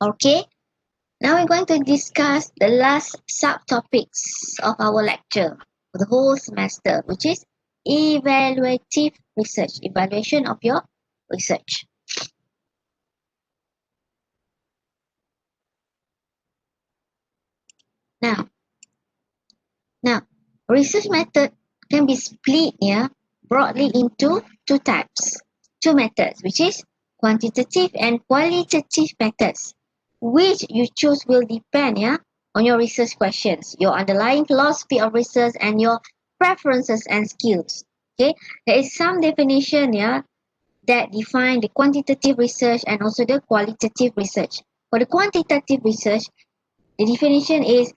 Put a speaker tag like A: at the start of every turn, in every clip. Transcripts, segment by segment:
A: Okay, now we're going to discuss the last subtopics of our lecture for the whole semester, which is evaluative research, evaluation of your research. Now, now, research method can be split broadly into two methods, which is quantitative and qualitative methods. Which you choose will depend on your research questions, your underlying philosophy of research, and your preferences and skills. Okay, there is some definition that define the quantitative research and also the qualitative research. For the quantitative research, the definition is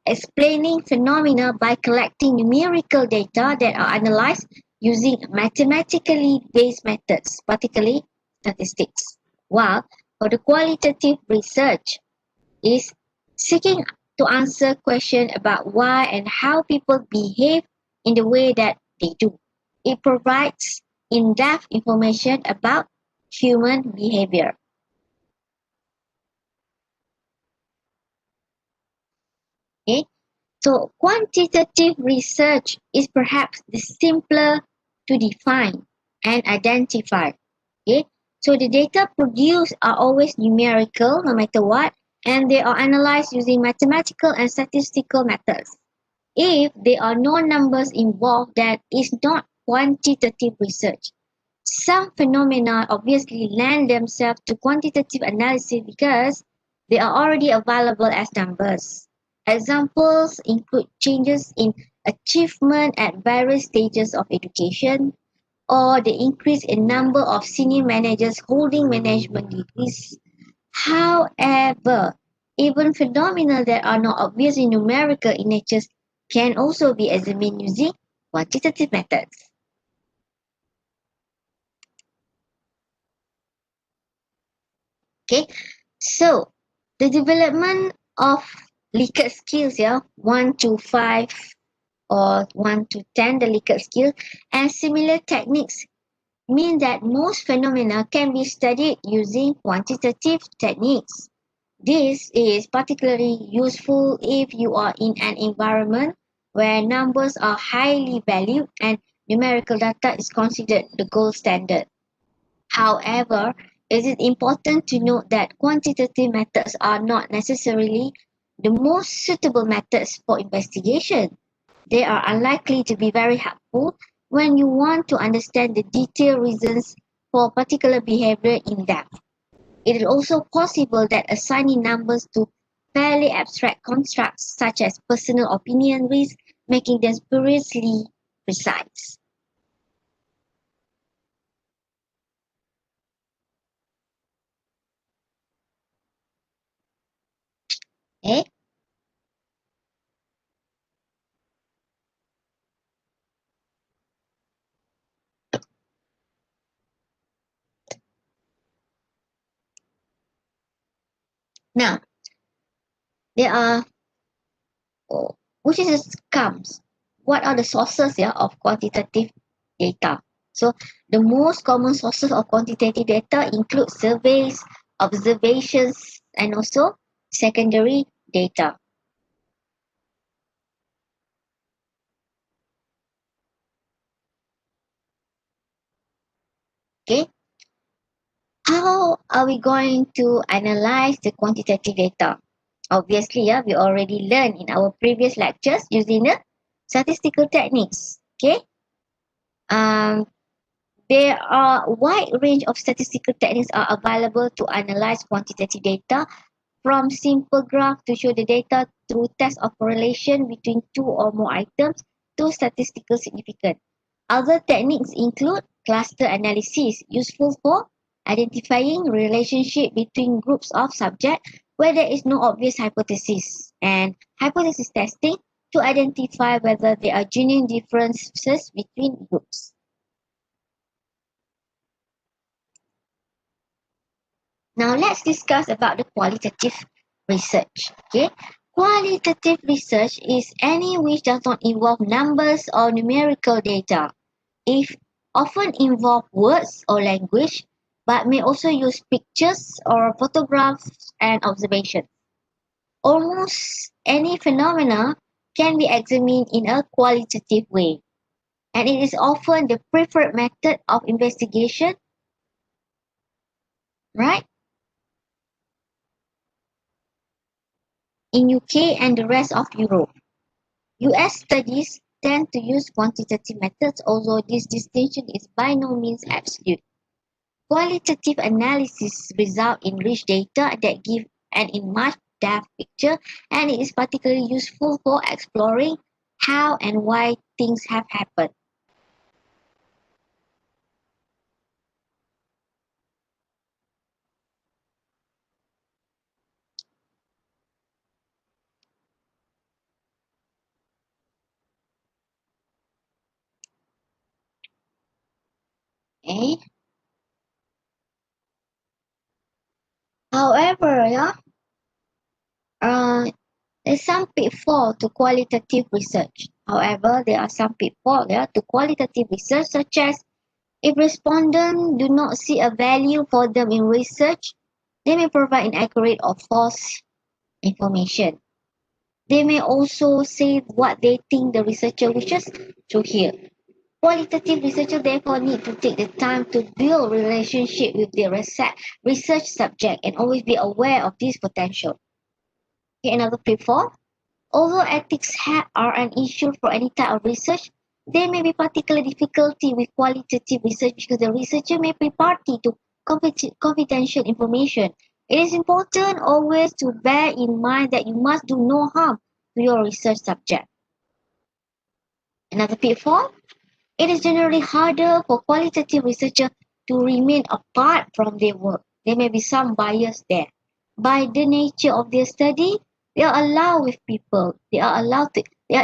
A: explaining phenomena by collecting numerical data that are analyzed using mathematically based methods, particularly statistics. While for the qualitative research is seeking to answer questions about why and how people behave in the way that they do. It provides in-depth information about human behavior. Okay? So quantitative research is perhaps the simpler to define and identify. Okay? So the data produced are always numerical no matter what, and they are analyzed using mathematical and statistical methods. If there are no numbers involved, that is not quantitative research. Some phenomena obviously lend themselves to quantitative analysis because they are already available as numbers. Examples include changes in achievement at various stages of education, or the increase in number of senior managers holding management degrees. However, even phenomena that are not obviously numerical in nature can also be examined using quantitative methods. Okay, so the development of Likert skills, 1 to 5 or 1 to 10, the Likert skill, and similar techniques mean that most phenomena can be studied using quantitative techniques. This is particularly useful if you are in an environment where numbers are highly valued and numerical data is considered the gold standard. However, it is important to note that quantitative methods are not necessarily the most suitable methods for investigation. They are unlikely to be very helpful when you want to understand the detailed reasons for particular behavior in depth. It is also possible that assigning numbers to fairly abstract constructs such as personal opinion risks making them spuriously precise. Okay? Now, there are which is comes. What are the sources of quantitative data? So the most common sources of quantitative data include surveys, observations, and also secondary data. Okay, how are we going to analyze the quantitative data? Obviously, we already learned in our previous lectures using the statistical techniques. Okay, um, there are a wide range of statistical techniques are available to analyze quantitative data, from simple graph to show the data through test of correlation between two or more items to statistical significance. Other techniques include cluster analysis, useful for identifying relationship between groups of subjects where there is no obvious hypothesis, and hypothesis testing to identify whether there are genuine differences between groups. Now let's discuss about the qualitative research. Okay, qualitative research is any which does not involve numbers or numerical data. If often involve words or language, but may also use pictures or photographs and observations. Almost any phenomena can be examined in a qualitative way, and it is often the preferred method of investigation, right? In UK and the rest of Europe. US studies tend to use quantitative methods, although this distinction is by no means absolute. Qualitative analysis result in rich data that give an in much depth picture, and it is particularly useful for exploring how and why things have happened. Okay? However, yeah, uh, there's some pitfall to qualitative research. However, there are some pitfall, yeah, to qualitative research, such as if respondents do not see a value for them in research, they may provide inaccurate or false information. They may also say what they think the researcher wishes to hear. Qualitative researchers therefore need to take the time to build relationship with their research subject and always be aware of this potential. Okay, another pitfall. Although ethics are an issue for any type of research, there may be particular difficulty with qualitative research because the researcher may be party to confidential information. It is important always to bear in mind that you must do no harm to your research subject. Another pitfall, it is generally harder for qualitative researchers to remain apart from their work. There may be some bias there. By the nature of their study, they are allowed with people. They are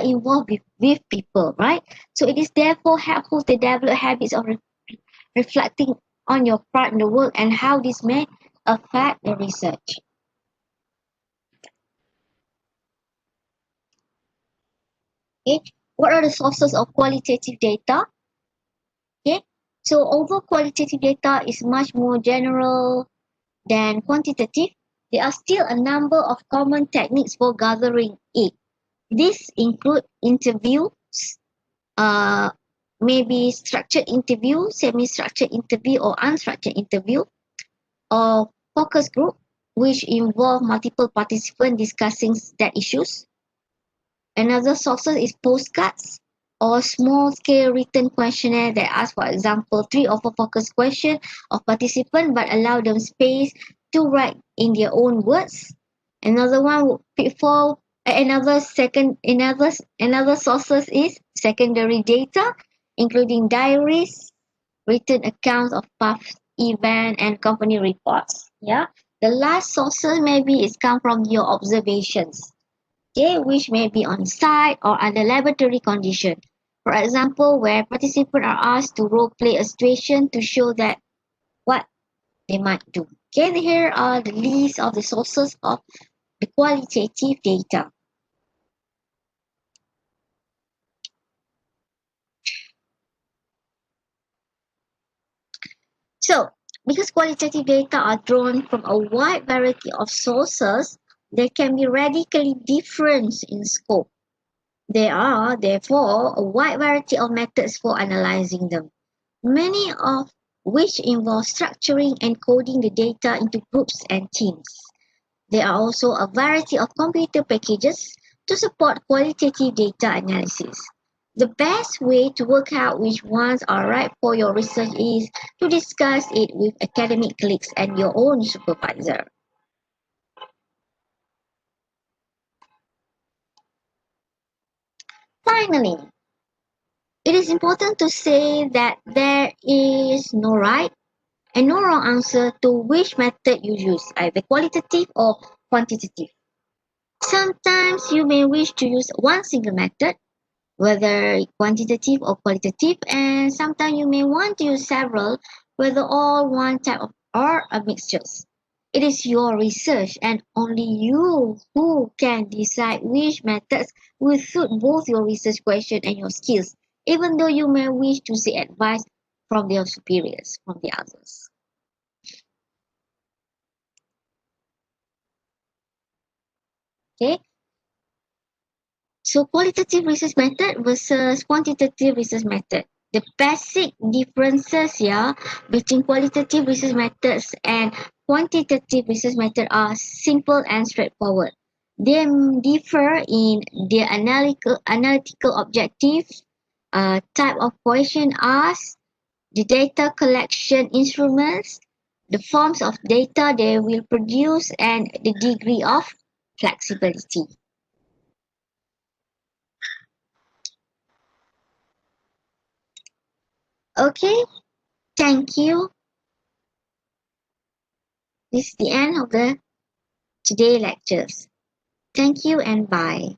A: involved with people, right? So it is therefore helpful to develop habits of reflecting on your part in the work and how this may affect the research. Okay. What are the sources of qualitative data? Okay. So although qualitative data is much more general than quantitative, there are still a number of common techniques for gathering it. These include interviews, uh, maybe structured interview, semi-structured interview, or unstructured interview, or focus group, which involve multiple participants discussing that issues. Another source is postcards or small-scale written questionnaire that ask, for example, 3 or 4 focus questions of participants but allow them space to write in their own words. Another one would pitfall. Another sources is secondary data, including diaries, written accounts of past event, and company reports. Yeah, the last sources maybe is come from your observations, okay, which may be on site or under laboratory condition. For example, where participants are asked to role play a situation to show that what they might do. Okay, here are the list of the sources of the qualitative data. So, because qualitative data are drawn from a wide variety of sources, they can be radically different in scope. There are, therefore, a wide variety of methods for analyzing them, many of which involve structuring and coding the data into groups and teams. There are also a variety of computer packages to support qualitative data analysis. The best way to work out which ones are right for your research is to discuss it with academic colleagues and your own supervisor. Finally, it is important to say that there is no right and no wrong answer to which method you use, either qualitative or quantitative. Sometimes you may wish to use one single method, whether quantitative or qualitative, and sometimes you may want to use several, whether all one type of or a mixtures. It is your research and only you who can decide which methods will suit both your research question and your skills, even though you may wish to seek advice from your superiors, from the others. Okay. So qualitative research method versus quantitative research method. The basic differences here between qualitative research methods and quantitative research method are simple and straightforward. They differ in their analytical objectives, type of question asked, the data collection instruments, the forms of data they will produce, and the degree of flexibility. Okay, thank you. This is the end of the today lectures. Thank you and bye.